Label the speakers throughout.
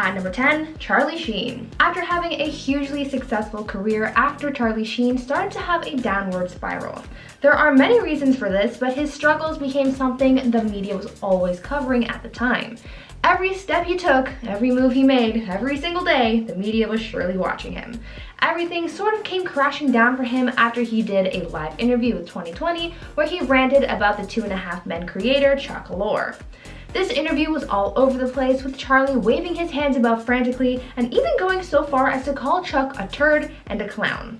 Speaker 1: At number 10, Charlie Sheen. After having a hugely successful career, actor Charlie Sheen started to have a downward spiral. There are many reasons for this, but his struggles became something the media was always covering at the time. Every step he took, every move he made, every single day, the media was surely watching him. Everything sort of came crashing down for him after he did a live interview with 2020 where he ranted about the 2.5 Men creator Chuck Lorre. This interview was all over the place, with Charlie waving his hands about frantically and even going so far as to call Chuck a turd and a clown.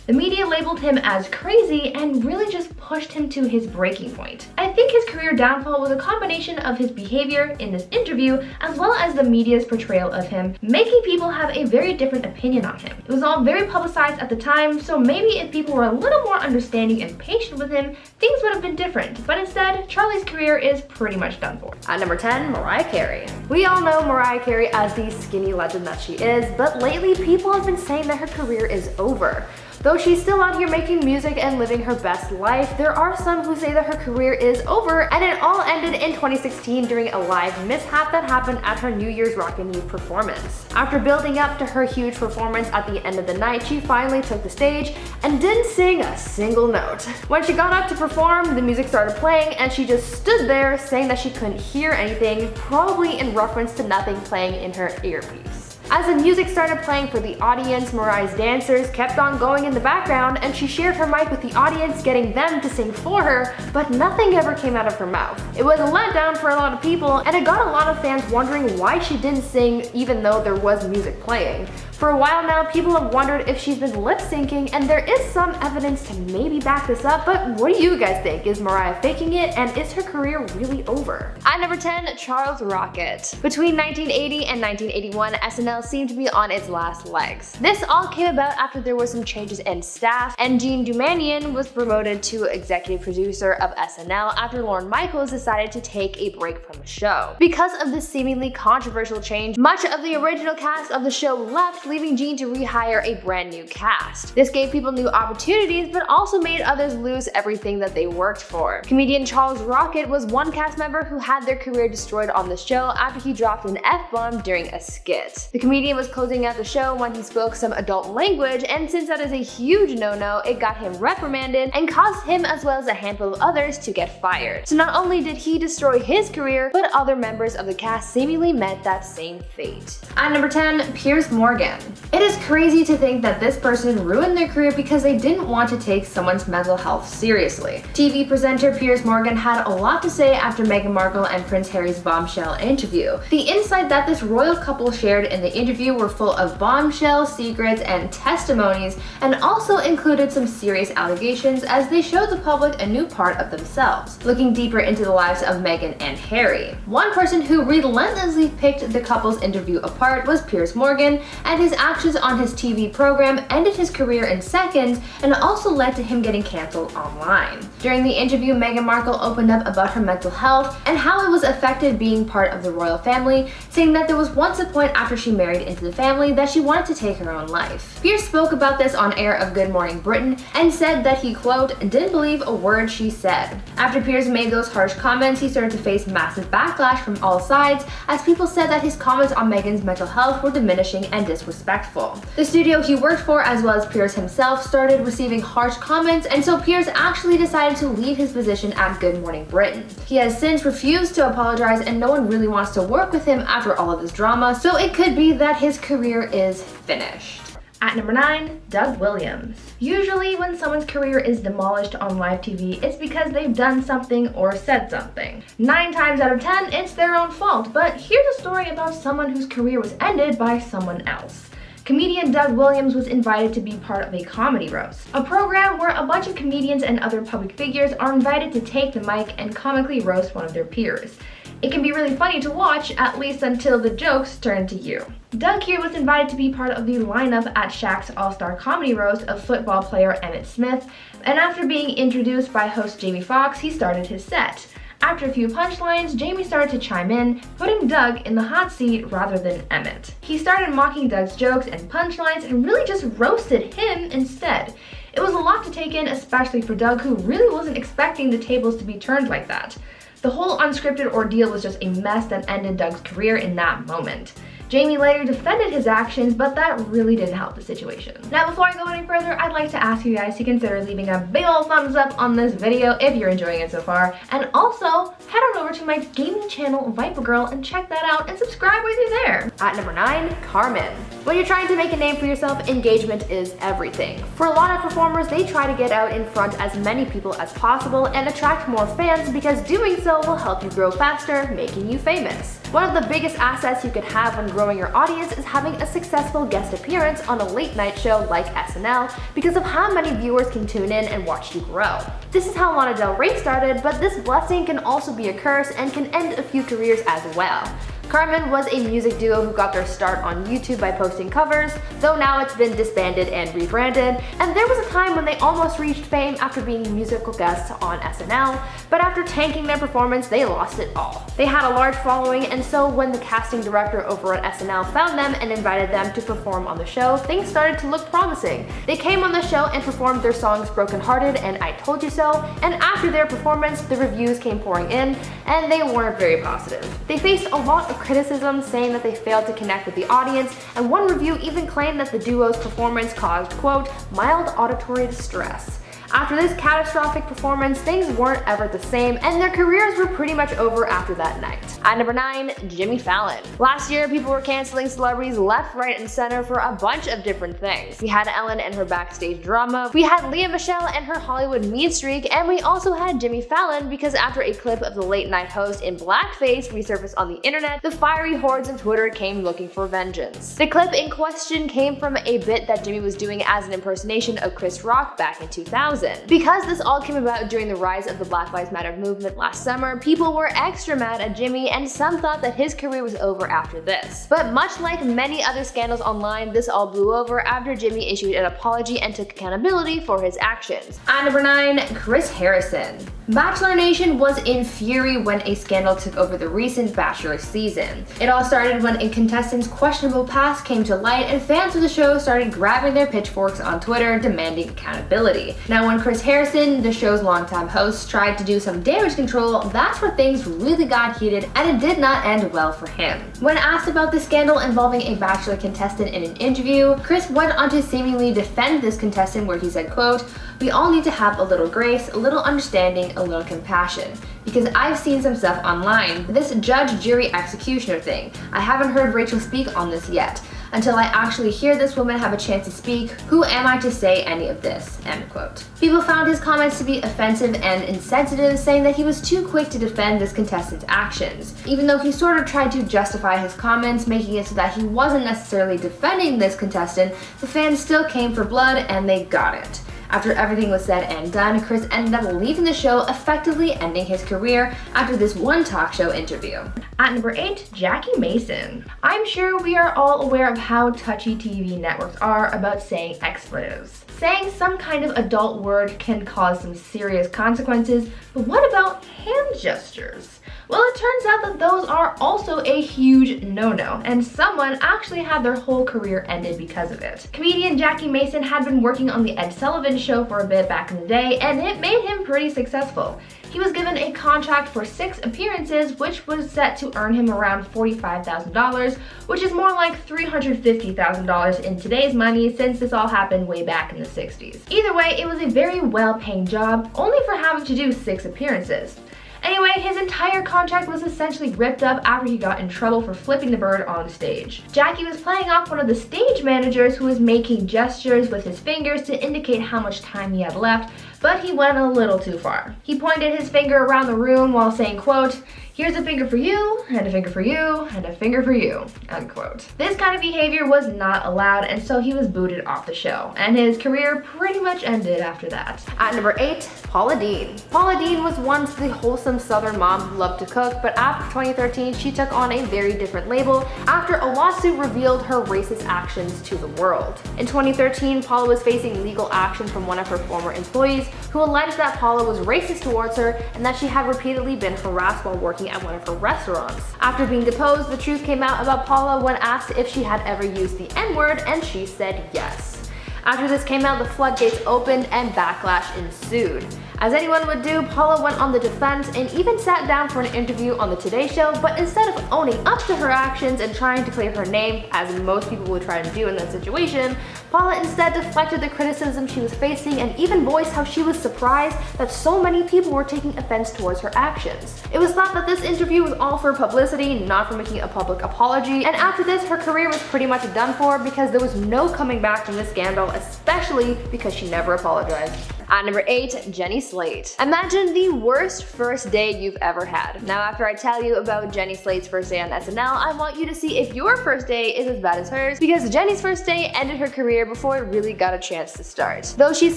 Speaker 1: The media labeled him as crazy and really just pushed him to his breaking point. I think his career downfall was a combination of his behavior in this interview as well as the media's portrayal of him, making people have a very different opinion on him. It was all very publicized at the time, so maybe if people were a little more understanding and patient with him, things would have been different. But instead, Charlie's career is pretty much done for. At number 10, Mariah Carey. We all know Mariah Carey as the skinny legend that she is, but lately people have been saying that her career is over. Though she's still out here making music and living her best life, there are some who say that her career is over, and it all ended in 2016 during a live mishap that happened at her New Year's Rockin' Eve performance. After building up to her huge performance at the end of the night, she finally took the stage and didn't sing a single note. When she got up to perform, the music started playing and she just stood there saying that she couldn't hear anything, probably in reference to nothing playing in her earpiece. As the music started playing for the audience, Mariah's dancers kept on going in the background and she shared her mic with the audience, getting them to sing for her, but nothing ever came out of her mouth. It was a letdown for a lot of people, and it got a lot of fans wondering why she didn't sing even though there was music playing. For a while now, people have wondered if she's been lip syncing, and there is some evidence to maybe back this up, but what do you guys think? Is Mariah faking it, and is her career really over? At number 10, Charles Rocket. Between 1980 and 1981, SNL seemed to be on its last legs. This all came about after there were some changes in staff, and Gene Dumanian was promoted to executive producer of SNL after Lorne Michaels decided to take a break from the show. Because of this seemingly controversial change, much of the original cast of the show left, leaving Gene to rehire a brand new cast. This gave people new opportunities, but also made others lose everything that they worked for. Comedian Charles Rocket was one cast member who had their career destroyed on the show after he dropped an F-bomb during a skit. The comedian was closing out the show when he spoke some adult language, and since that is a huge no-no, it got him reprimanded and caused him as well as a handful of others to get fired. So not only did he destroy his career, but other members of the cast seemingly met that same fate. At number 10, Piers Morgan. It is crazy to think that this person ruined their career because they didn't want to take someone's mental health seriously. TV presenter Piers Morgan had a lot to say after Meghan Markle and Prince Harry's bombshell interview. The insight that this royal couple shared in the interview were full of bombshells, secrets, and testimonies, and also included some serious allegations as they showed the public a new part of themselves, looking deeper into the lives of Meghan and Harry. One person who relentlessly picked the couple's interview apart was Piers Morgan, and his actions on his TV program ended his career in seconds and also led to him getting cancelled online. During the interview, Meghan Markle opened up about her mental health and how it was affected being part of the royal family, saying that there was once a point after she married into the family that she wanted to take her own life. Piers spoke about this on air of Good Morning Britain and said that he, quote, didn't believe a word she said. After Piers made those harsh comments, he started to face massive backlash from all sides as people said that his comments on Meghan's mental health were diminishing and disrespectful. The studio he worked for, as well as Piers himself, started receiving harsh comments, and so Piers actually decided to leave his position at Good Morning Britain. He has since refused to apologize, and no one really wants to work with him after all of this drama, so it could be that his career is finished. At number 9, Doug Williams. Usually when someone's career is demolished on live TV, it's because they've done something or said something. 9 times out of 10, it's their own fault, but here's a story about someone whose career was ended by someone else. Comedian Doug Williams was invited to be part of a comedy roast, a program where a bunch of comedians and other public figures are invited to take the mic and comically roast one of their peers. It can be really funny to watch, at least until the jokes turn to you. Doug here was invited to be part of the lineup at Shaq's All-Star Comedy Roast of football player Emmitt Smith, and after being introduced by host Jamie Foxx, he started his set. After a few punchlines, Jamie started to chime in, putting Doug in the hot seat rather than Emmitt. He started mocking Doug's jokes and punchlines and really just roasted him instead. It was a lot to take in, especially for Doug, who really wasn't expecting the tables to be turned like that. The whole unscripted ordeal was just a mess that ended Doug's career in that moment. Jamie later defended his actions, but that really didn't help the situation. Now, before I go any further, I'd like to ask you guys to consider leaving a big ol' thumbs up on this video if you're enjoying it so far, and also head on over to my gaming channel, Viper Girl, and check that out and subscribe with you there. At number 9, Karmin. When you're trying to make a name for yourself, engagement is everything. For a lot of performers, they try to get out in front as many people as possible and attract more fans because doing so will help you grow faster, making you famous. One of the biggest assets you could have when growing your audience is having a successful guest appearance on a late night show like SNL because of how many viewers can tune in and watch you grow. This is how Lana Del Rey started, but this blessing can also be a curse and can end a few careers as well. Karmin was a music duo who got their start on YouTube by posting covers, though now it's been disbanded and rebranded, and there was a time when they almost reached fame after being musical guests on SNL, but after tanking their performance, they lost it all. They had a large following, and so when the casting director over at SNL found them and invited them to perform on the show, things started to look promising. They came on the show and performed their songs Broken Hearted and I Told You So, and after their performance, the reviews came pouring in, and they weren't very positive. They faced a lot of criticism, saying that they failed to connect with the audience, and one review even claimed that the duo's performance caused, quote, mild auditory distress. After this catastrophic performance, things weren't ever the same, and their careers were pretty much over after that night. At number 9, Jimmy Fallon. Last year, people were canceling celebrities left, right, and center for a bunch of different things. We had Ellen and her backstage drama, we had Lea Michele and her Hollywood mean streak, and we also had Jimmy Fallon because after a clip of the late night host in blackface resurfaced on the internet, the fiery hordes of Twitter came looking for vengeance. The clip in question came from a bit that Jimmy was doing as an impersonation of Chris Rock back in 2000. Because this all came about during the rise of the Black Lives Matter movement last summer, people were extra mad at Jimmy, and some thought that his career was over after this. But much like many other scandals online, this all blew over after Jimmy issued an apology and took accountability for his actions. At number 9, Chris Harrison. Bachelor Nation was in fury when a scandal took over the recent Bachelor season. It all started when a contestant's questionable past came to light, and fans of the show started grabbing their pitchforks on Twitter demanding accountability. Now, when Chris Harrison, the show's longtime host, tried to do some damage control, that's where things really got heated, and it did not end well for him. When asked about the scandal involving a Bachelor contestant in an interview, Chris went on to seemingly defend this contestant, where he said, quote, "We all need to have a little grace, a little understanding, a little compassion. Because I've seen some stuff online, this judge, jury, executioner thing. I haven't heard Rachel speak on this yet. Until I actually hear this woman have a chance to speak, who am I to say any of this?" End quote. People found his comments to be offensive and insensitive, saying that he was too quick to defend this contestant's actions. Even though he sort of tried to justify his comments, making it so that he wasn't necessarily defending this contestant, the fans still came for blood, and they got it. After everything was said and done, Chris ended up leaving the show, effectively ending his career after this one talk show interview. At number 8, Jackie Mason. I'm sure we are all aware of how touchy TV networks are about saying expletives. Saying some kind of adult word can cause some serious consequences, but what about hand gestures? Well, it turns out that those are also a huge no-no, and someone actually had their whole career ended because of it. Comedian Jackie Mason had been working on the Ed Sullivan Show for a bit back in the day, and it made him pretty successful. He was given a contract for 6 appearances, which was set to earn him around $45,000, which is more like $350,000 in today's money, since this all happened way back in the 60s. Either way, it was a very well-paying job, only for having to do 6 appearances. Anyway, his entire contract was essentially ripped up after he got in trouble for flipping the bird on stage. Jackie was playing off one of the stage managers who was making gestures with his fingers to indicate how much time he had left, but he went a little too far. He pointed his finger around the room while saying, quote, "Here's a finger for you, and a finger for you, and a finger for you," unquote. This kind of behavior was not allowed, and so he was booted off the show, and his career pretty much ended after that. At number 8, Paula Deen. Paula Deen was once the wholesome southern mom who loved to cook, but after 2013, she took on a very different label after a lawsuit revealed her racist actions to the world. In 2013, Paula was facing legal action from one of her former employees who alleged that Paula was racist towards her and that she had repeatedly been harassed while working at one of her restaurants. After being deposed, the truth came out about Paula when asked if she had ever used the N-word, and she said yes. After this came out, the floodgates opened and backlash ensued. As anyone would do, Paula went on the defense and even sat down for an interview on the Today Show, but instead of owning up to her actions and trying to clear her name, as most people would try to do in that situation, Paula instead deflected the criticism she was facing and even voiced how she was surprised that so many people were taking offense towards her actions. It was thought that this interview was all for publicity, not for making a public apology, and after this, her career was pretty much done for because there was no coming back from this scandal, especially because she never apologized. At number 8, Jenny Slate. Imagine the worst first day you've ever had. Now, after I tell you about Jenny Slate's first day on SNL, I want you to see if your first day is as bad as hers, because Jenny's first day ended her career before it really got a chance to start. Though she's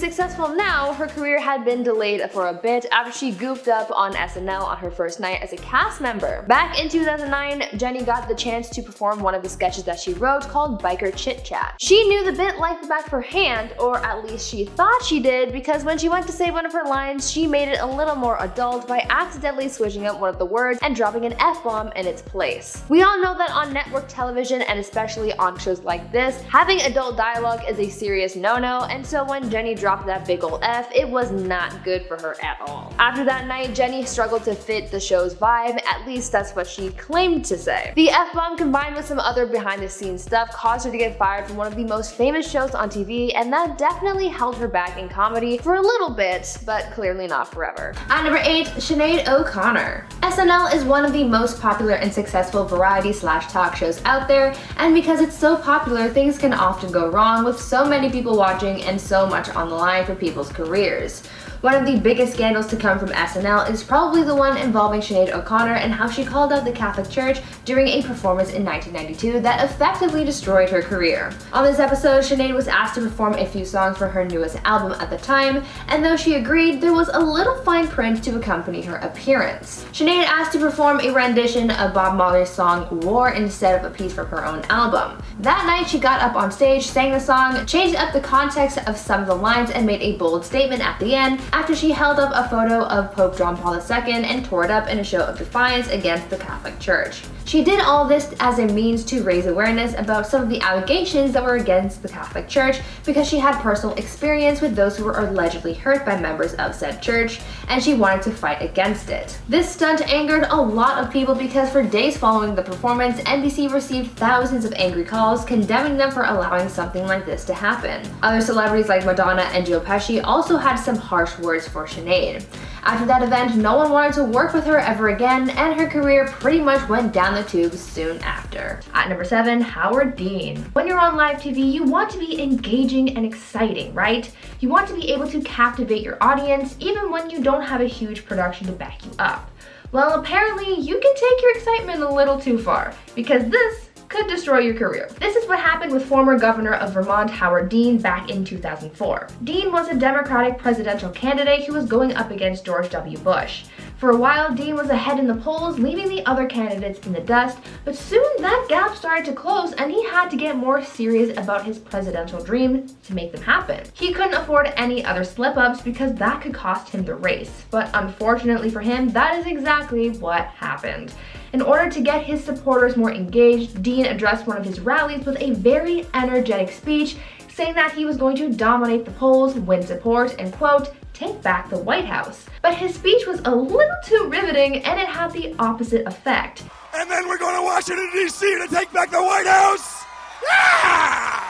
Speaker 1: successful now, her career had been delayed for a bit after she goofed up on SNL on her first night as a cast member. Back in 2009, Jenny got the chance to perform one of the sketches that she wrote called Biker Chit Chat. She knew the bit like the back of her hand, or at least she thought she did, because when she went to say one of her lines, she made it a little more adult by accidentally switching up one of the words and dropping an F-bomb in its place. We all know that on network television, and especially on shows like this, having adult dialogue is a serious no-no, and so when Jenny dropped that big ol' F, it was not good for her at all. After that night, Jenny struggled to fit the show's vibe, at least that's what she claimed to say. The F-bomb combined with some other behind-the-scenes stuff caused her to get fired from one of the most famous shows on TV, and that definitely held her back in comedy for a little bit, but clearly not forever. At number 8, Sinead O'Connor. SNL is one of the most popular and successful variety/talk shows out there, and because it's so popular, things can often go wrong with so many people watching and so much on the line for people's careers. One of the biggest scandals to come from SNL is probably the one involving Sinead O'Connor and how she called out the Catholic Church during a performance in 1992 that effectively destroyed her career. On this episode, Sinead was asked to perform a few songs for her newest album at the time, and though she agreed, there was a little fine print to accompany her appearance. Sinead asked to perform a rendition of Bob Marley's song War instead of a piece from her own album. That night, she got up on stage, sang the song, changed up the context of some of the lines, and made a bold statement at the end, after she held up a photo of Pope John Paul II and tore it up in a show of defiance against the Catholic Church. She did all this as a means to raise awareness about some of the allegations that were against the Catholic Church because she had personal experience with those who were allegedly hurt by members of said church, and she wanted to fight against it. This stunt angered a lot of people because for days following the performance, NBC received thousands of angry calls condemning them for allowing something like this to happen. Other celebrities like Madonna and Joe Pesci also had some harsh words for Sinead. After that event, no one wanted to work with her ever again, and her career pretty much went down the tubes soon after. At number 7, Howard Dean. When you're on live TV, you want to be engaging and exciting, right? You want to be able to captivate your audience even when you don't have a huge production to back you up. Well, apparently you can take your excitement a little too far, because this could destroy your career. This is what happened with former governor of Vermont, Howard Dean, back in 2004. Dean was a Democratic presidential candidate who was going up against George W. Bush. For a while, Dean was ahead in the polls, leaving the other candidates in the dust, but soon that gap started to close and he had to get more serious about his presidential dream to make them happen. He couldn't afford any other slip-ups because that could cost him the race, but unfortunately for him, that is exactly what happened. In order to get his supporters more engaged, Dean addressed one of his rallies with a very energetic speech, saying that he was going to dominate the polls, win support, and quote, take back the White House. But his speech was a little too riveting and it had the opposite effect.
Speaker 2: And then we're going to Washington, D.C. to take back the White House! Yeah!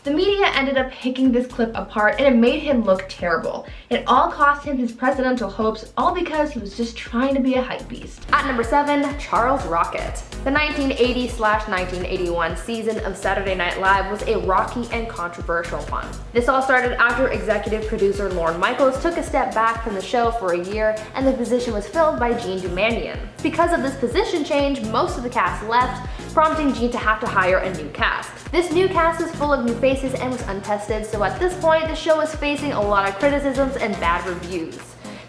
Speaker 1: The media ended up picking this clip apart and it made him look terrible. It all cost him his presidential hopes, all because he was just trying to be a hype beast. At number 7, Charles Rocket. The 1980/1981 season of Saturday Night Live was a rocky and controversial one. This all started after executive producer Lorne Michaels took a step back from the show for a year and the position was filled by Gene Dumanian. Because of this position change, most of the cast left, prompting Gene to have to hire a new cast. This new cast was full of new faces and was untested, so at this point the show was facing a lot of criticisms and bad reviews.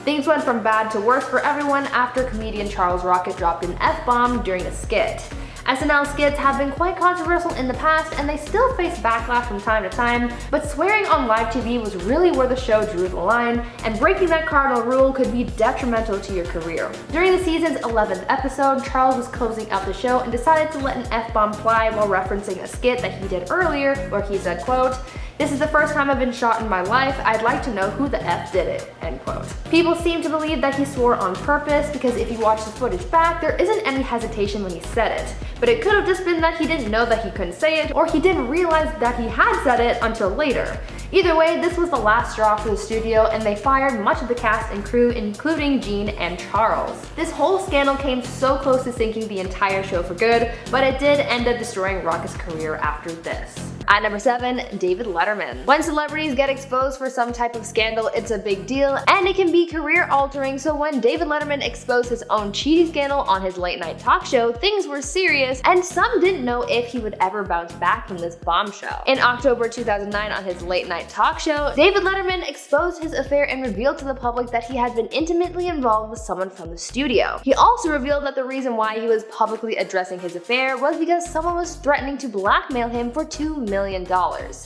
Speaker 1: Things went from bad to worse for everyone after comedian Charles Rocket dropped an F-bomb during a skit. SNL skits have been quite controversial in the past and they still face backlash from time to time, but swearing on live TV was really where the show drew the line, and breaking that cardinal rule could be detrimental to your career. During the season's 11th episode, Charles was closing out the show and decided to let an F-bomb fly while referencing a skit that he did earlier where he said, quote, "This is the first time I've been shot in my life. I'd like to know who the F did it," end quote. People seem to believe that he swore on purpose because if you watch the footage back, there isn't any hesitation when he said it. But it could have just been that he didn't know that he couldn't say it, or he didn't realize that he had said it until later. Either way, this was the last straw for the studio, and they fired much of the cast and crew, including Gene and Charles. This whole scandal came so close to sinking the entire show for good, but it did end up destroying Rocket's career after this. At number 7, David Letterman. When celebrities get exposed for some type of scandal, it's a big deal, and it can be career-altering, so when David Letterman exposed his own cheating scandal on his late-night talk show, things were serious, and some didn't know if he would ever bounce back from this bombshell. In October 2009 on his late-night talk show, David Letterman exposed his affair and revealed to the public that he had been intimately involved with someone from the studio. He also revealed that the reason why he was publicly addressing his affair was because someone was threatening to blackmail him for $2 million.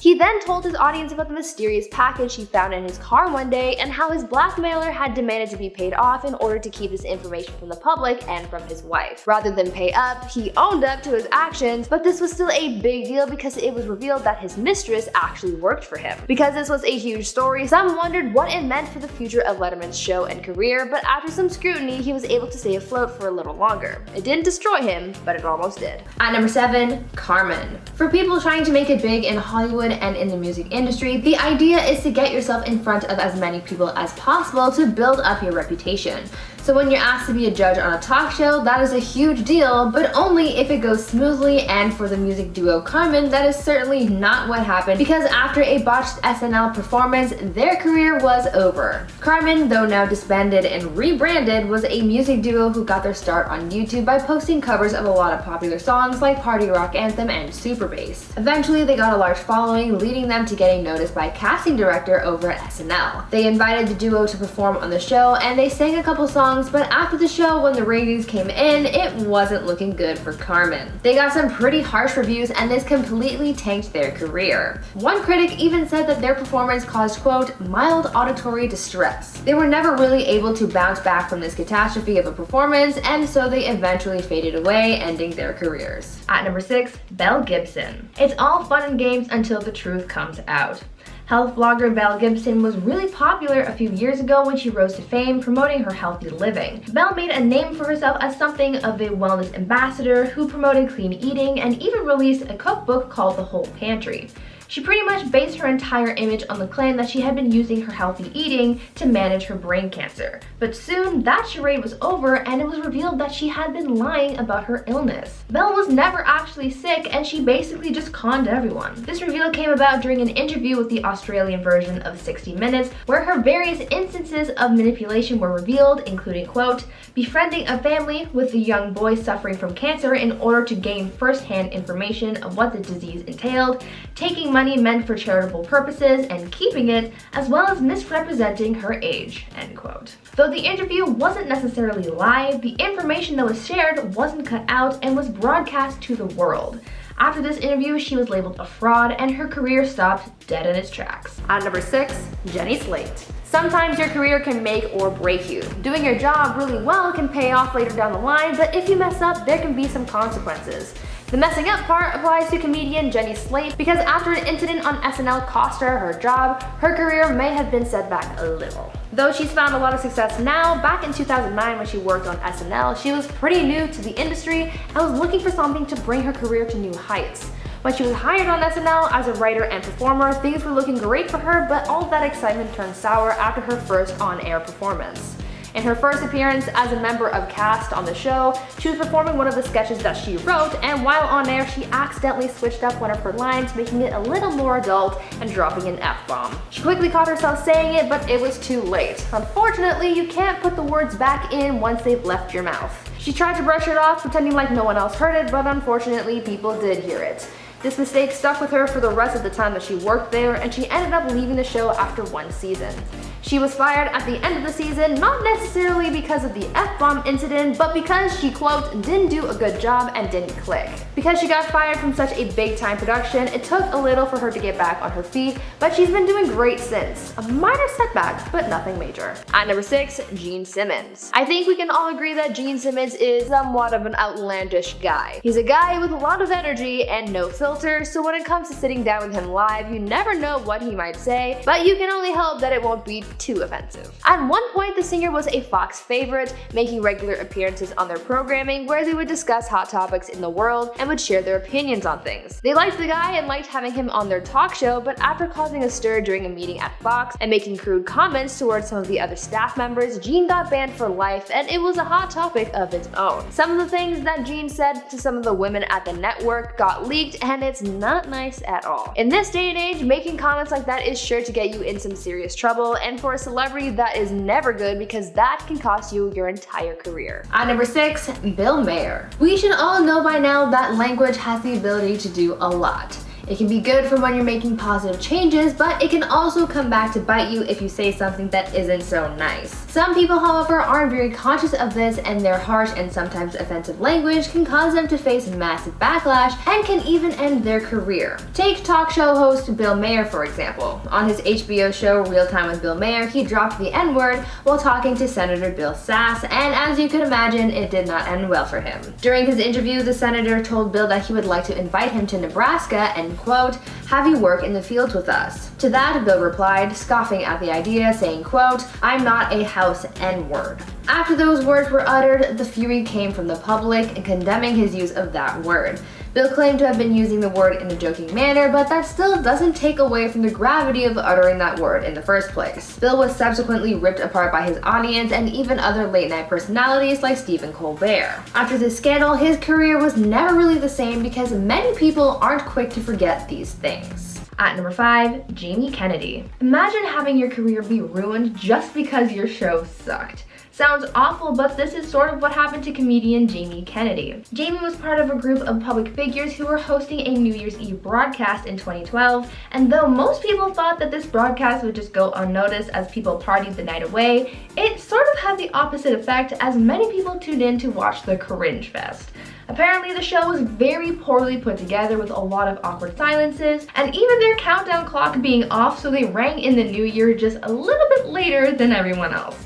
Speaker 1: He then told his audience about the mysterious package he found in his car one day and how his blackmailer had demanded to be paid off in order to keep this information from the public and from his wife. Rather than pay up, he owned up to his actions, but this was still a big deal because it was revealed that his mistress actually worked for him. Because this was a huge story, some wondered what it meant for the future of Letterman's show and career, but after some scrutiny, he was able to stay afloat for a little longer. It didn't destroy him, but it almost did. At number 7, Karmin. For people trying to make it big in Hollywood and in the music industry, the idea is to get yourself in front of as many people as possible to build up your reputation. So when you're asked to be a judge on a talk show, that is a huge deal, but only if it goes smoothly, and for the music duo Karmin, that is certainly not what happened, because after a botched SNL performance, their career was over. Karmin, though now disbanded and rebranded, was a music duo who got their start on YouTube by posting covers of a lot of popular songs like Party Rock Anthem and Super Bass. Eventually, they got a large following, leading them to getting noticed by a casting director over at SNL. They invited the duo to perform on the show, and they sang a couple songs, but after the show, when the ratings came in, it wasn't looking good for Karmin. They got some pretty harsh reviews, and this completely tanked their career. One critic even said that their performance caused, quote, mild auditory distress. They were never really able to bounce back from this catastrophe of a performance, and so they eventually faded away, ending their careers. At number 6, Belle Gibson. It's all fun and games until the truth comes out. Health blogger Belle Gibson was really popular a few years ago when she rose to fame promoting her healthy living. Belle made a name for herself as something of a wellness ambassador who promoted clean eating and even released a cookbook called The Whole Pantry. She pretty much based her entire image on the claim that she had been using her healthy eating to manage her brain cancer. But soon, that charade was over and it was revealed that she had been lying about her illness. Belle was never actually sick and she basically just conned everyone. This reveal came about during an interview with the Australian version of 60 Minutes, where her various instances of manipulation were revealed, including, quote, befriending a family with a young boy suffering from cancer in order to gain first-hand information of what the disease entailed, taking money meant for charitable purposes and keeping it, as well as misrepresenting her age, end quote. Though the interview wasn't necessarily live, the information that was shared wasn't cut out and was broadcast to the world. After this interview, she was labeled a fraud and her career stopped dead in its tracks. At number 6, Jenny Slate. Sometimes your career can make or break you. Doing your job really well can pay off later down the line, but if you mess up, there can be some consequences. The messing up part applies to comedian Jenny Slate because after an incident on SNL cost her job, her career may have been set back a little. Though she's found a lot of success now, back in 2009 when she worked on SNL, she was pretty new to the industry and was looking for something to bring her career to new heights. When she was hired on SNL as a writer and performer, things were looking great for her, but all that excitement turned sour after her first on-air performance. In her first appearance as a member of cast on the show, she was performing one of the sketches that she wrote, and while on air, she accidentally switched up one of her lines, making it a little more adult and dropping an F-bomb. She quickly caught herself saying it, but it was too late. Unfortunately, you can't put the words back in once they've left your mouth. She tried to brush it off, pretending like no one else heard it, but unfortunately, people did hear it. This mistake stuck with her for the rest of the time that she worked there, and she ended up leaving the show after one season. She was fired at the end of the season, not necessarily because of the F-bomb incident, but because she, quote, didn't do a good job and didn't click. Because she got fired from such a big-time production, it took a little for her to get back on her feet, but she's been doing great since. A minor setback, but nothing major. At number 6, Gene Simmons. I think we can all agree that Gene Simmons is somewhat of an outlandish guy. He's a guy with a lot of energy and no filter,
Speaker 3: filter, so when it comes to sitting down with him live, you never know what he might say, but you can only hope that it won't be too offensive. At one point, the singer was a Fox favorite, making regular appearances on their programming where they would discuss hot topics in the world and would share their opinions on things. They liked the guy and liked having him on their talk show, but after causing a stir during a meeting at Fox and making crude comments towards some of the other staff members, Gene got banned for life, and it was a hot topic of its own. Some of the things that Gene said to some of the women at the network got leaked, and it's not nice at all. In this day and age, making comments like that is sure to get you in some serious trouble, and for a celebrity that is never good because that can cost you your entire career.
Speaker 1: At number 6, Bill Maher. We should all know by now that language has the ability to do a lot. It can be good for when you're making positive changes, but it can also come back to bite you if you say something that isn't so nice. Some people, however, aren't very conscious of this, and their harsh and sometimes offensive language can cause them to face massive backlash and can even end their career. Take talk show host Bill Maher, for example. On his HBO show Real Time with Bill Maher, he dropped the N-word while talking to Senator Bill Sass, and as you could imagine, it did not end well for him. During his interview, the senator told Bill that he would like to invite him to Nebraska and, quote, have you work in the fields with us. To that, Bill replied, scoffing at the idea, saying, quote, I'm not a house N-word. After those words were uttered, the fury came from the public in condemning his use of that word. Bill claimed to have been using the word in a joking manner, but that still doesn't take away from the gravity of uttering that word in the first place. Bill was subsequently ripped apart by his audience and even other late-night personalities like Stephen Colbert. After this scandal, his career was never really the same because many people aren't quick to forget these things. At number 5, Jamie Kennedy. Imagine having your career be ruined just because your show sucked. Sounds awful, but this is sort of what happened to comedian Jamie Kennedy. Jamie was part of a group of public figures who were hosting a New Year's Eve broadcast in 2012, and though most people thought that this broadcast would just go unnoticed as people partied the night away, it sort of had the opposite effect as many people tuned in to watch the cringe fest. Apparently, the show was very poorly put together with a lot of awkward silences, and even their countdown clock being off, so they rang in the new year just a little bit later than everyone else.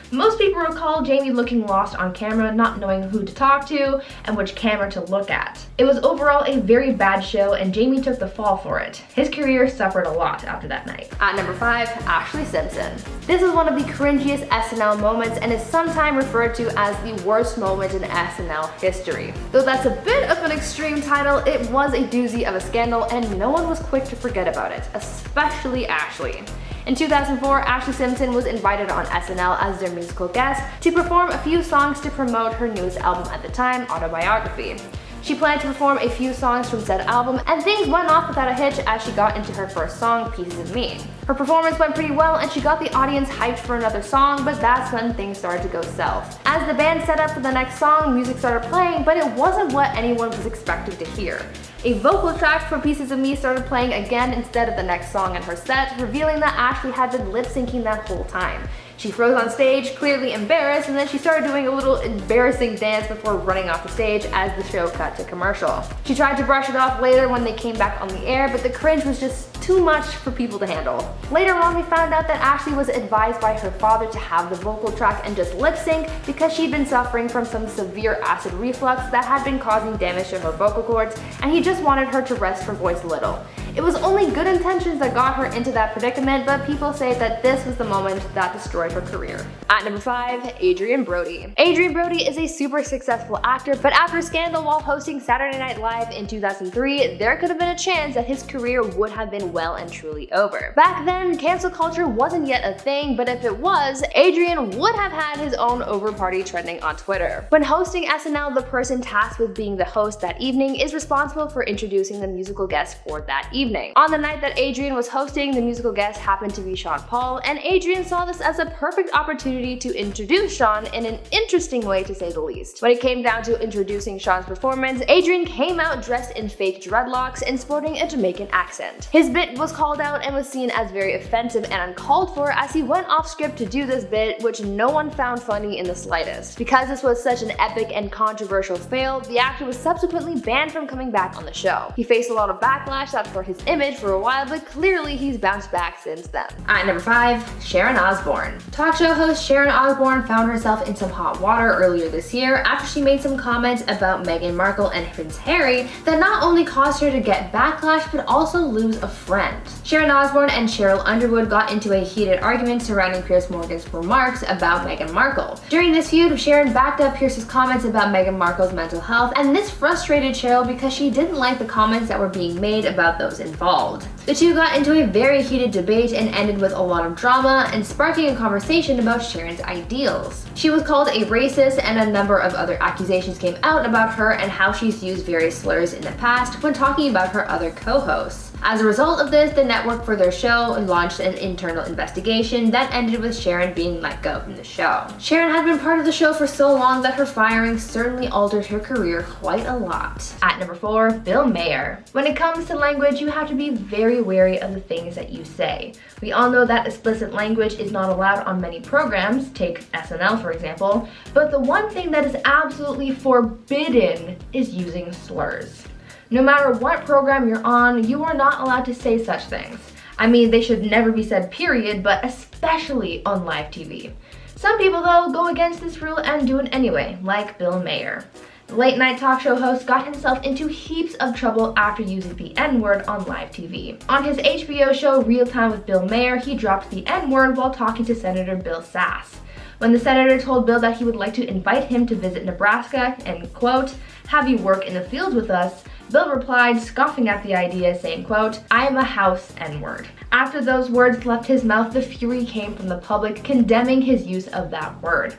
Speaker 1: Most people recall Jamie looking lost on camera, not knowing who to talk to and which camera to look at. It was overall a very bad show, and Jamie took the fall for it. His career suffered a lot after that night.
Speaker 3: At number 5, Ashley Simpson. This is one of the cringiest SNL moments and is sometimes referred to as the worst moment in SNL history. Though that's a bit of an extreme title, it was a doozy of a scandal and no one was quick to forget about it, especially Ashley. In 2004, Ashley Simpson was invited on SNL as their musical guest to perform a few songs to promote her newest album at the time, Autobiography. She planned to perform a few songs from said album, and things went off without a hitch as she got into her first song, Pieces of Me. Her performance went pretty well and she got the audience hyped for another song, but that's when things started to go south. As the band set up for the next song, music started playing, but it wasn't what anyone was expecting to hear. A vocal track for Pieces of Me started playing again instead of the next song in her set, revealing that Ashley had been lip-syncing that whole time. She froze on stage, clearly embarrassed, and then she started doing a little embarrassing dance before running off the stage as the show cut to commercial. She tried to brush it off later when they came back on the air, but the cringe was just too much for people to handle. Later on, we found out that Ashley was advised by her father to have the vocal track and just lip sync because she'd been suffering from some severe acid reflux that had been causing damage to her vocal cords, and he just wanted her to rest her voice a little. It was only good intentions that got her into that predicament, but people say that this was the moment that destroyed her career. At number 5, Adrien Brody. Adrien Brody is a super successful actor, but after a scandal while hosting Saturday Night Live in 2003, there could have been a chance that his career would have been well and truly over. Back then, cancel culture wasn't yet a thing, but if it was, Adrien would have had his own over party trending on Twitter. When hosting SNL, the person tasked with being the host that evening is responsible for introducing the musical guest for that evening. On the night that Adrien was hosting, the musical guest happened to be Sean Paul, and Adrien saw this as a perfect opportunity to introduce Sean in an interesting way, to say the least. When it came down to introducing Sean's performance, Adrien came out dressed in fake dreadlocks and sporting a Jamaican accent. His bit was called out and was seen as very offensive and uncalled for as he went off script to do this bit, which no one found funny in the slightest. Because this was such an epic and controversial fail, the actor was subsequently banned from coming back on the show. He faced a lot of backlash that for his Morgan's image for a while, but clearly he's bounced back since then.
Speaker 1: At number 5, Sharon Osbourne. Talk show host Sharon Osbourne found herself in some hot water earlier this year after she made some comments about Meghan Markle and Prince Harry that not only caused her to get backlash but also lose a friend. Sharon Osbourne and Cheryl Underwood got into a heated argument surrounding Piers Morgan's remarks about Meghan Markle. During this feud, Sharon backed up Pierce's comments about Meghan Markle's mental health, and this frustrated Cheryl because she didn't like the comments that were being made about those involved. The two got into a very heated debate and ended with a lot of drama and sparking a conversation about Sharon's ideals. She was called a racist, and a number of other accusations came out about her and how she's used various slurs in the past when talking about her other co-hosts. As a result of this, the network for their show launched an internal investigation that ended with Sharon being let go from the show. Sharon had been part of the show for so long that her firing certainly altered her career quite a lot. At number 4, Bill Maher. When it comes to language, you have to be very wary of the things that you say. We all know that explicit language is not allowed on many programs, take SNL for example, but the one thing that is absolutely forbidden is using slurs. No matter what program you're on, you are not allowed to say such things. I mean, they should never be said, period, but especially on live TV. Some people, though, go against this rule and do it anyway, like Bill Maher. The late night talk show host got himself into heaps of trouble after using the N-word on live TV. On his HBO show Real Time with Bill Maher, he dropped the N-word while talking to Senator Bill Sass. When the senator told Bill that he would like to invite him to visit Nebraska and, quote, have you work in the fields with us, Bill replied, scoffing at the idea, saying, quote, I am a house N-word. After those words left his mouth, the fury came from the public condemning his use of that word.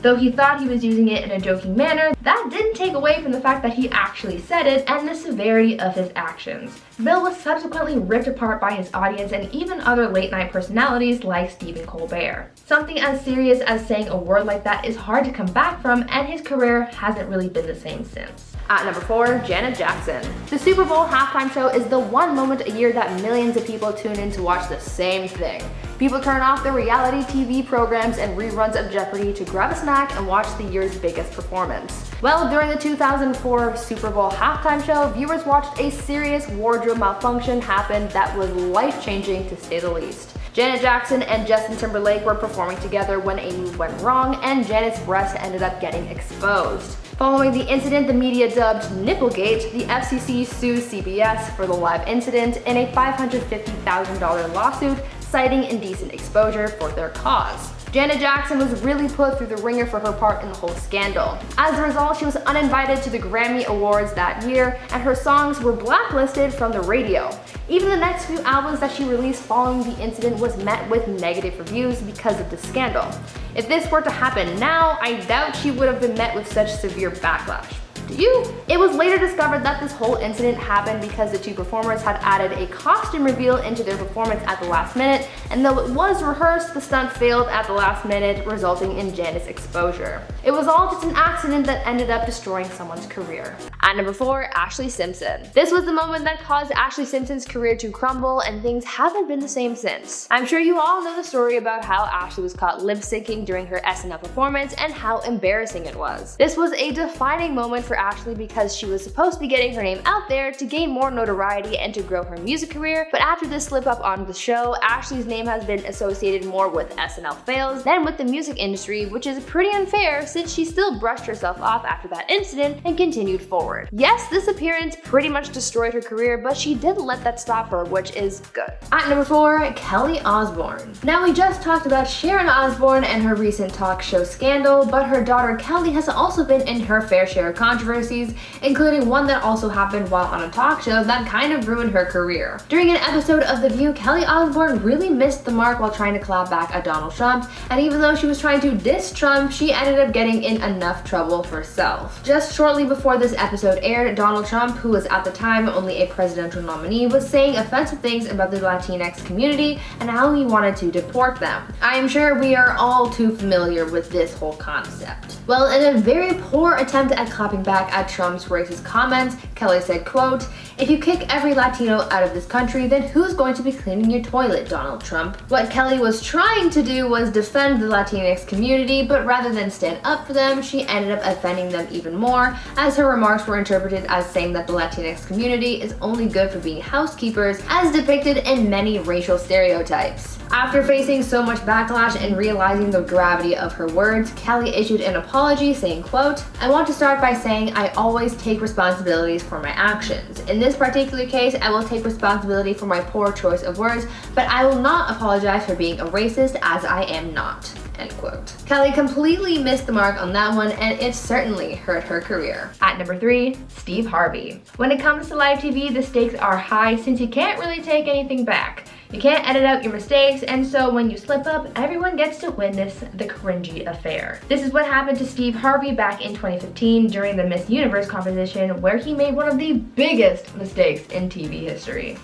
Speaker 1: Though he thought he was using it in a joking manner, that didn't take away from the fact that he actually said it and the severity of his actions. Bill was subsequently ripped apart by his audience and even other late-night personalities like Stephen Colbert. Something as serious as saying a word like that is hard to come back from, and his career hasn't really been the same since.
Speaker 3: At number 4, Janet Jackson. The Super Bowl halftime show is the one moment a year that millions of people tune in to watch the same thing. People turn off their reality TV programs and reruns of Jeopardy to grab a snack and watch the year's biggest performance. Well, during the 2004 Super Bowl halftime show, viewers watched a serious wardrobe malfunction happen that was life-changing to say the least. Janet Jackson and Justin Timberlake were performing together when a move went wrong and Janet's breast ended up getting exposed. Following the incident the media dubbed Nipplegate, the FCC sued CBS for the live incident in a $550,000 lawsuit citing indecent exposure for their cause. Janet Jackson was really put through the ringer for her part in the whole scandal. As a result, she was uninvited to the Grammy Awards that year, and her songs were blacklisted from the radio. Even the next few albums that she released following the incident was met with negative reviews because of the scandal. If this were to happen now, I doubt she would have been met with such severe backlash. Do you? It was later discovered that this whole incident happened because the two performers had added a costume reveal into their performance at the last minute, and though it was rehearsed, the stunt failed at the last minute, resulting in Janet's exposure. It was all just an accident that ended up destroying someone's career. At number 4, Ashlee Simpson. This was the moment that caused Ashlee Simpson's career to crumble, and things haven't been the same since. I'm sure you all know the story about how Ashlee was caught lip-syncing during her SNL performance and how embarrassing it was. This was a defining moment for Ashlee because she was supposed to be getting her name out there to gain more notoriety and to grow her music career, but after this slip up on the show, Ashlee's name has been associated more with SNL fails than with the music industry, which is pretty unfair since she still brushed herself off after that incident and continued forward. Yes, this appearance pretty much destroyed her career, but she didn't let that stop her, which is good. At number 4, Kelly Osbourne. Now, we just talked about Sharon Osbourne and her recent talk show scandal, but her daughter Kelly has also been in her fair share of controversies, including one that also happened while on a talk show that kind of ruined her career. During an episode of The View, Kelly Osbourne really missed the mark while trying to clap back at Donald Trump, and even though she was trying to diss Trump, she ended up getting in enough trouble for herself. Just shortly before this episode aired, Donald Trump, who was at the time only a presidential nominee, was saying offensive things about the Latinx community and how he wanted to deport them. I am sure we are all too familiar with this whole concept. Well, in a very poor attempt at clapping back back at Trump's racist comments, Kelly said, quote, "If you kick every Latino out of this country, then who's going to be cleaning your toilet, Donald Trump?" What Kelly was trying to do was defend the Latinx community, but rather than stand up for them, she ended up offending them even more, as her remarks were interpreted as saying that the Latinx community is only good for being housekeepers, as depicted in many racial stereotypes. After facing so much backlash and realizing the gravity of her words, Kelly issued an apology saying, quote, "I want to start by saying I always take responsibilities for my actions. In this particular case, I will take responsibility for my poor choice of words, but I will not apologize for being a racist, as I am not." End quote. Kelly completely missed the mark on that one, and it certainly hurt her career.
Speaker 1: At number 3, Steve Harvey. When it comes to live TV, the stakes are high since you can't really take anything back. You can't edit out your mistakes, and so when you slip up, everyone gets to witness the cringy affair. This is what happened to Steve Harvey back in 2015 during the Miss Universe competition, where he made one of the biggest mistakes in TV history.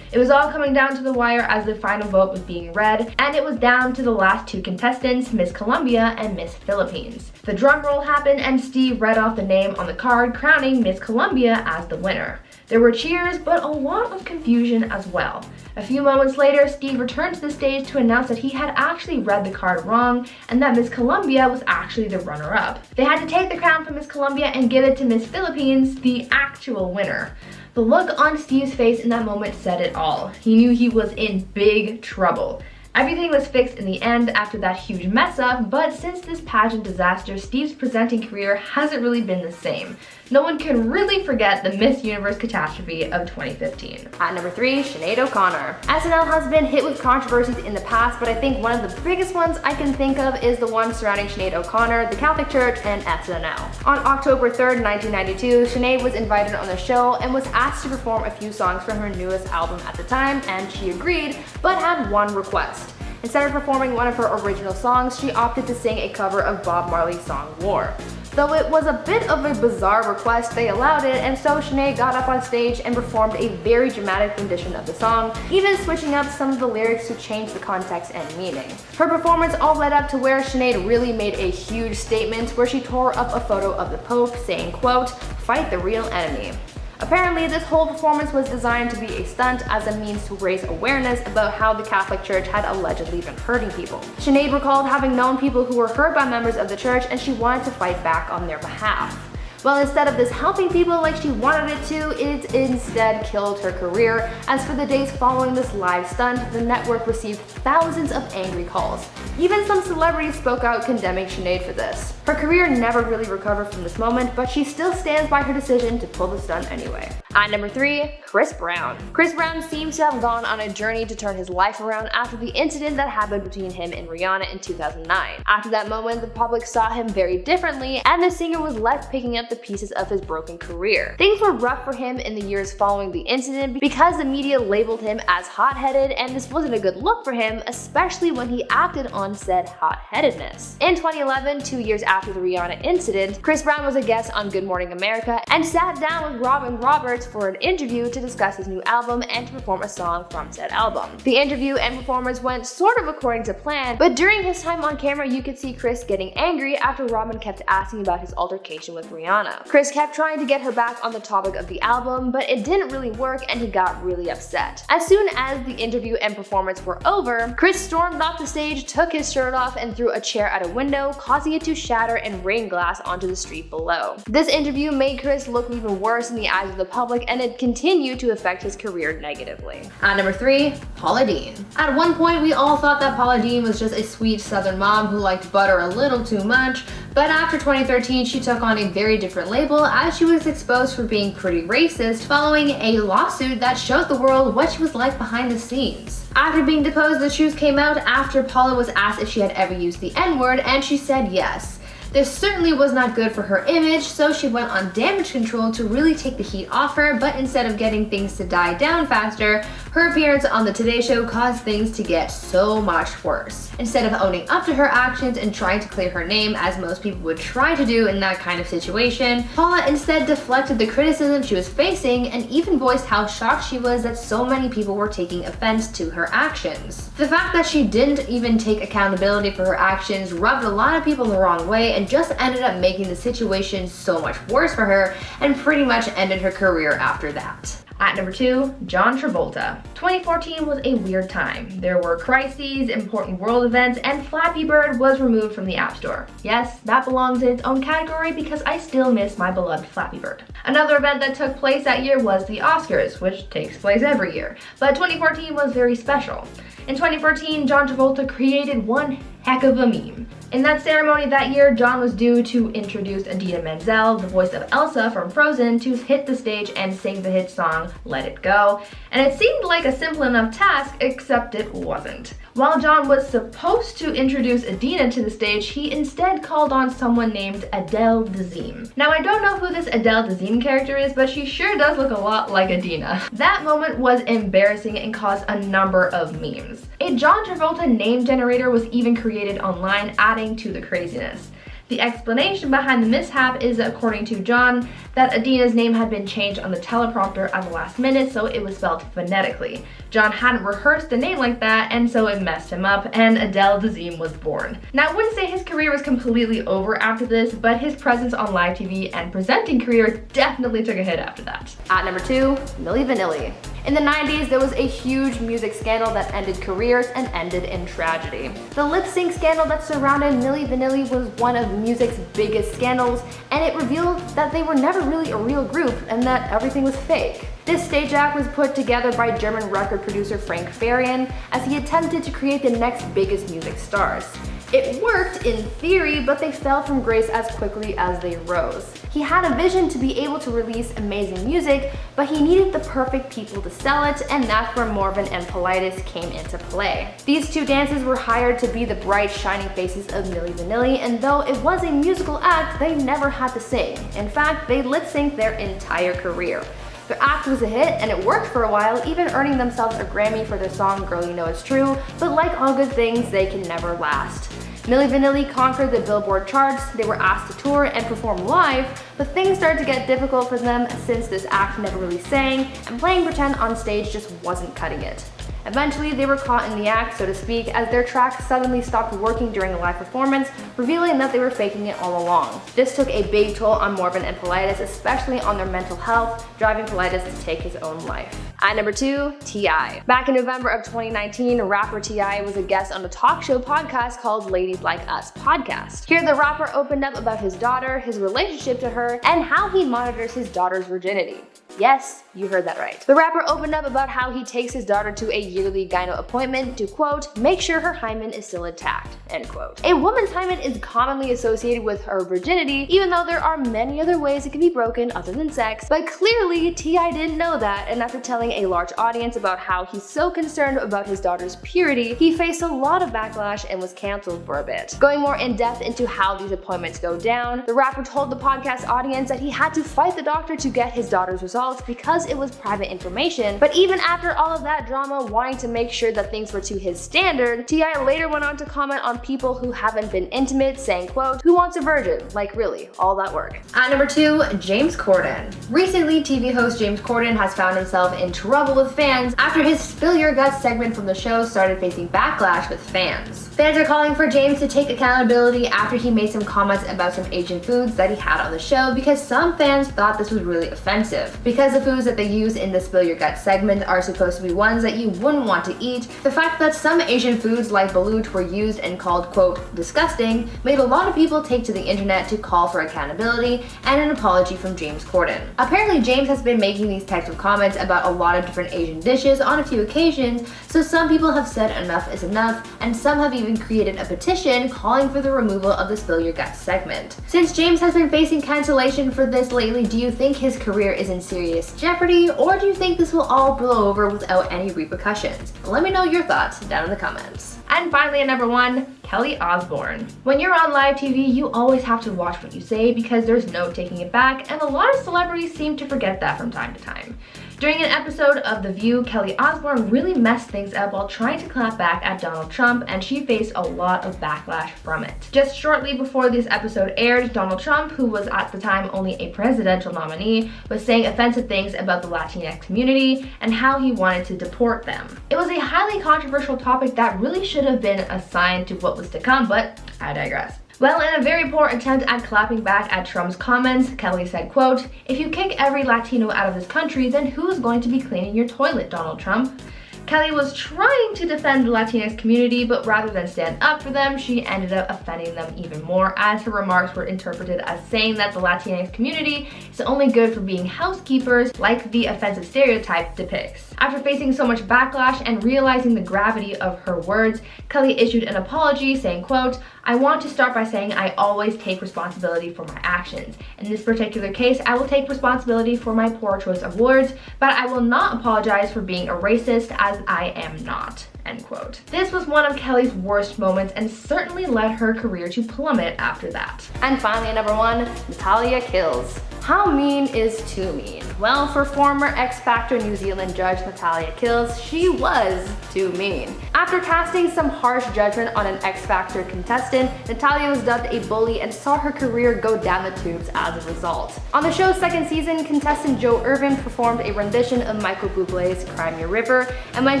Speaker 1: It was all coming down to the wire as the final vote was being read, and it was down to the last 2 contestants, Miss Colombia and Miss Philippines. The drum roll happened and Steve read off the name on the card, crowning Miss Colombia as the winner. There were cheers, but a lot of confusion as well. A few moments later, Steve returned to the stage to announce that he had actually read the card wrong and that Miss Colombia was actually the runner-up. They had to take the crown from Miss Colombia and give it to Miss Philippines, the actual winner. The look on Steve's face in that moment said it all. He knew he was in big trouble. Everything was fixed in the end after that huge mess up, but since this pageant disaster, Steve's presenting career hasn't really been the same. No one can really forget the Miss Universe catastrophe of 2015.
Speaker 3: At number 3, Sinead O'Connor. SNL has been hit with controversies in the past, but I think one of the biggest ones I can think of is the one surrounding Sinead O'Connor, the Catholic Church, and SNL. On October 3rd, 1992, Sinead was invited on the show and was asked to perform a few songs from her newest album at the time, and she agreed, but had one request. Instead of performing one of her original songs, she opted to sing a cover of Bob Marley's song War. Though it was a bit of a bizarre request, they allowed it, and so Sinead got up on stage and performed a very dramatic rendition of the song, even switching up some of the lyrics to change the context and meaning. Her performance all led up to where Sinead really made a huge statement where she tore up a photo of the Pope saying, quote, "Fight the real enemy." Apparently, this whole performance was designed to be a stunt as a means to raise awareness about how the Catholic Church had allegedly been hurting people. Sinead recalled having known people who were hurt by members of the church, and she wanted to fight back on their behalf. Well, instead of this helping people like she wanted it to, it instead killed her career, as for the days following this live stunt, the network received thousands of angry calls. Even some celebrities spoke out condemning Sinead for this. Her career never really recovered from this moment, but she still stands by her decision to pull the stunt anyway. At number 3, Chris Brown. Chris Brown seems to have gone on a journey to turn his life around after the incident that happened between him and Rihanna in 2009. After that moment, the public saw him very differently, and the singer was left picking up the pieces of his broken career. Things were rough for him in the years following the incident because the media labeled him as hot-headed, and this wasn't a good look for him, especially when he acted on said hot-headedness. In 2011, 2 years after the Rihanna incident, Chris Brown was a guest on Good Morning America and sat down with Robin Roberts for an interview to discuss his new album and to perform a song from said album. The interview and performance went sort of according to plan, but during his time on camera, you could see Chris getting angry after Robin kept asking about his altercation with Rihanna. Chris kept trying to get her back on the topic of the album, but it didn't really work and he got really upset. As soon as the interview and performance were over, Chris stormed off the stage, took his shirt off, and threw a chair at a window, causing it to shatter and rain glass onto the street below. This interview made Chris look even worse in the eyes of the public, and it continued to affect his career negatively. At number 3, Paula Deen. At one point, we all thought that Paula Deen was just a sweet southern mom who liked butter a little too much, but after 2013, she took on a very different label as she was exposed for being pretty racist following a lawsuit that showed the world what she was like behind the scenes. After being deposed, the truth came out after Paula was asked if she had ever used the N-word, and she said yes. This certainly was not good for her image, so she went on damage control to really take the heat off her, but instead of getting things to die down faster, Her appearance on the Today Show caused things to get so much worse. Instead of owning up to her actions and trying to clear her name, as most people would try to do in that kind of situation, Paula instead deflected the criticism she was facing and even voiced how shocked she was that so many people were taking offense to her actions. The fact that she didn't even take accountability for her actions rubbed a lot of people the wrong way and just ended up making the situation so much worse for her and pretty much ended her career after that.
Speaker 1: At number 2, John Travolta. 2014 was a weird time. There were crises, important world events, and Flappy Bird was removed from the App Store. Yes, that belongs in its own category because I still miss my beloved Flappy Bird. Another event that took place that year was the Oscars, which takes place every year. But 2014 was very special. In 2014, John Travolta created one heck of a meme. In that ceremony that year, John was due to introduce Idina Menzel, the voice of Elsa from Frozen, to hit the stage and sing the hit song Let It Go, and it seemed like a simple enough task, except it wasn't. While John was supposed to introduce Idina to the stage, he instead called on someone named Adele Dazeem. Now, I don't know who this Adele Dazeem character is, but she sure does look a lot like Idina. That moment was embarrassing and caused a number of memes. A John Travolta name generator was even created online, adding to the craziness. The explanation behind the mishap is, according to John, that Idina's name had been changed on the teleprompter at the last minute, so it was spelled phonetically. John hadn't rehearsed a name like that, and so it messed him up, and Adele Dazeem was born. Now, I wouldn't say his career was completely over after this, but his presence on live TV and presenting career definitely took a hit after that.
Speaker 3: At number 2, Milli Vanilli. In the 90s, there was a huge music scandal that ended careers and ended in tragedy. The lip sync scandal that surrounded Milli Vanilli was one of music's biggest scandals, and it revealed that they were never really a real group and that everything was fake. This stage act was put together by German record producer Frank Farian as he attempted to create the next biggest music stars. It worked in theory, but they fell from grace as quickly as they rose. He had a vision to be able to release amazing music, but he needed the perfect people to sell it, and that's where Morvan and Politis came into play. These two dancers were hired to be the bright, shining faces of Milli Vanilli, and though it was a musical act, they never had to sing. In fact, they lip-synced their entire career. Their act was a hit, and it worked for a while, even earning themselves a Grammy for their song Girl You Know It's True, but like all good things, they can never last. Milli Vanilli conquered the Billboard charts, they were asked to tour and perform live, but things started to get difficult for them since this act never really sang, and playing pretend on stage just wasn't cutting it. Eventually, they were caught in the act, so to speak, as their track suddenly stopped working during a live performance, revealing that they were faking it all along. This took a big toll on Morvan and Politis, especially on their mental health, driving Politis to take his own life. At number 2, T.I. Back in November of 2019, rapper T.I. was a guest on a talk show podcast called Ladies Like Us podcast. Here, the rapper opened up about his daughter, his relationship to her, and how he monitors his daughter's virginity. Yes, you heard that right. The rapper opened up about how he takes his daughter to a yearly gyno appointment to, quote, make sure her hymen is still intact, end quote. A woman's hymen is commonly associated with her virginity, even though there are many other ways it can be broken other than sex, but clearly T.I. didn't know that, and after telling a large audience about how he's so concerned about his daughter's purity, he faced a lot of backlash and was canceled for a bit. Going more in depth into how these appointments go down, the rapper told the podcast audience that he had to fight the doctor to get his daughter's results because it was private information, but even after all of that drama wanting to make sure that things were to his standard, T.I. later went on to comment on people who haven't been intimate, saying, quote, who wants a virgin? Like really, all that work. At number 2, James Corden. Recently, TV host James Corden has found himself in trouble with fans after his Spill Your Guts segment from the show started facing backlash with fans. Fans are calling for James to take accountability after he made some comments about some Asian foods that he had on the show because some fans thought this was really offensive. Because the foods that they use in the Spill Your Guts segment are supposed to be ones that you wouldn't want to eat, the fact that some Asian foods like balut were used and called, quote, disgusting, made a lot of people take to the internet to call for accountability and an apology from James Corden. Apparently, James has been making these types of comments about a lot of different Asian dishes on a few occasions, so some people have said enough is enough, and some have even created a petition calling for the removal of the Spill Your Guts segment. Since James has been facing cancellation for this lately, do you think his career is in serious jeopardy, or do you think this will all blow over without any repercussions? Let me know your thoughts down in the comments.
Speaker 1: And finally at number 1, Kelly Osbourne. When you're on live TV, you always have to watch what you say because there's no taking it back, and a lot of celebrities seem to forget that from time to time. During an episode of The View, Kelly Osbourne really messed things up while trying to clap back at Donald Trump, and she faced a lot of backlash from it. Just shortly before this episode aired, Donald Trump, who was at the time only a presidential nominee, was saying offensive things about the Latinx community and how he wanted to deport them. It was a highly controversial topic that really should have been a sign to what was to come, but I digress. Well, in a very poor attempt at clapping back at Trump's comments, Kelly said, quote, "If you kick every Latino out of this country, then who's going to be cleaning your toilet, Donald Trump?" Kelly was trying to defend the Latinx community, but rather than stand up for them, she ended up offending them even more, as her remarks were interpreted as saying that the Latinx community is only good for being housekeepers, like the offensive stereotype depicts. After facing so much backlash and realizing the gravity of her words, Kelly issued an apology saying, quote, "I want to start by saying I always take responsibility for my actions. In this particular case, I will take responsibility for my poor choice of words, but I will not apologize for being a racist, as I am not." End quote. This was one of Kelly's worst moments and certainly led her career to plummet after that.
Speaker 3: And finally, at number 1, Natalia Kills. How mean is too mean? Well, for former X Factor New Zealand judge Natalia Kills, she was too mean. After casting some harsh judgment on an X Factor contestant, Natalia was dubbed a bully and saw her career go down the tubes as a result. On the show's second season, contestant Joe Irvin performed a rendition of Michael Bublé's Cry Me a River, and when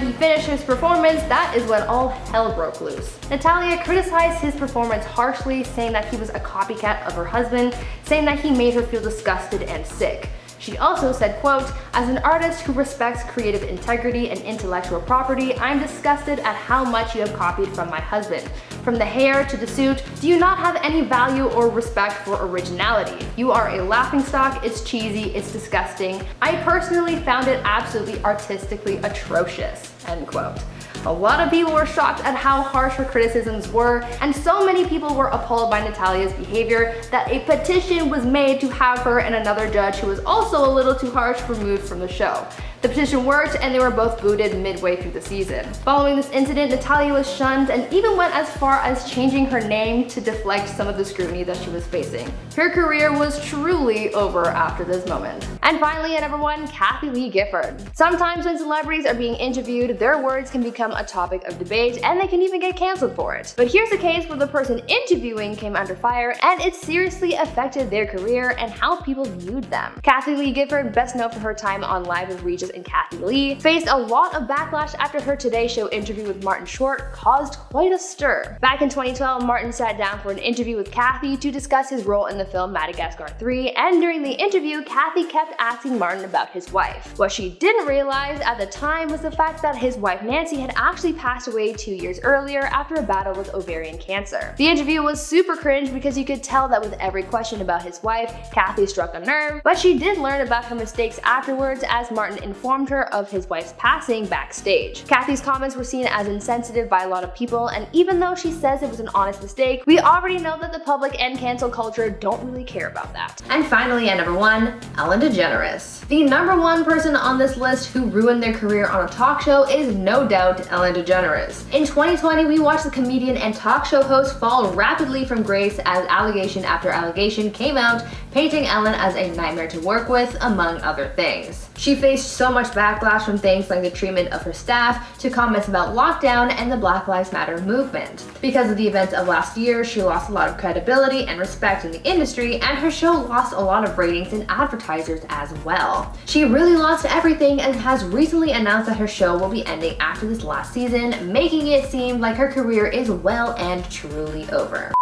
Speaker 3: he finished his performance, that is when all hell broke loose. Natalia criticized his performance harshly, saying that he was a copycat of her husband, saying that he made her feel disgusted and sick. She also said, quote, "As an artist who respects creative integrity and intellectual property, I'm disgusted at how much you have copied from my husband. From the hair to the suit, do you not have any value or respect for originality? You are a laughingstock, it's cheesy, it's disgusting. I personally found it absolutely artistically atrocious." End quote. A lot of people were shocked at how harsh her criticisms were, and so many people were appalled by Natalia's behavior that a petition was made to have her and another judge who was also a little too harsh removed from the show. The petition worked, and they were both booted midway through the season. Following this incident, Natalia was shunned and even went as far as changing her name to deflect some of the scrutiny that she was facing. Her career was truly over after this moment. And finally, at number 1, Kathie Lee Gifford. Sometimes when celebrities are being interviewed, their words can become a topic of debate, and they can even get canceled for it. But here's a case where the person interviewing came under fire, and it seriously affected their career and how people viewed them. Kathie Lee Gifford, best known for her time on Live with Regis and Kathie Lee, faced a lot of backlash after her Today Show interview with Martin Short caused quite a stir. Back in 2012, Martin sat down for an interview with Kathie to discuss his role in the film Madagascar 3, and during the interview, Kathie kept asking Martin about his wife. What she didn't realize at the time was the fact that his wife Nancy had actually passed away 2 years earlier after a battle with ovarian cancer. The interview was super cringe because you could tell that with every question about his wife, Kathie struck a nerve, but she did learn about her mistakes afterwards as Martin informed her of his wife's passing backstage. Kathie's comments were seen as insensitive by a lot of people, and even though she says it was an honest mistake, we already know that the public and cancel culture don't really care about that. And finally, at number 1, Ellen DeGeneres. The number 1 person on this list who ruined their career on a talk show is no doubt Ellen DeGeneres. In 2020, we watched the comedian and talk show host fall rapidly from grace as allegation after allegation came out, painting Ellen as a nightmare to work with, among other things. She faced so much backlash from things like the treatment of her staff to comments about lockdown and the Black Lives Matter movement. Because of the events of last year, she lost a lot of credibility and respect in the industry, and her show lost a lot of ratings and advertisers as well. She really lost everything and has recently announced that her show will be ending after this last season, making it seem like her career is well and truly over.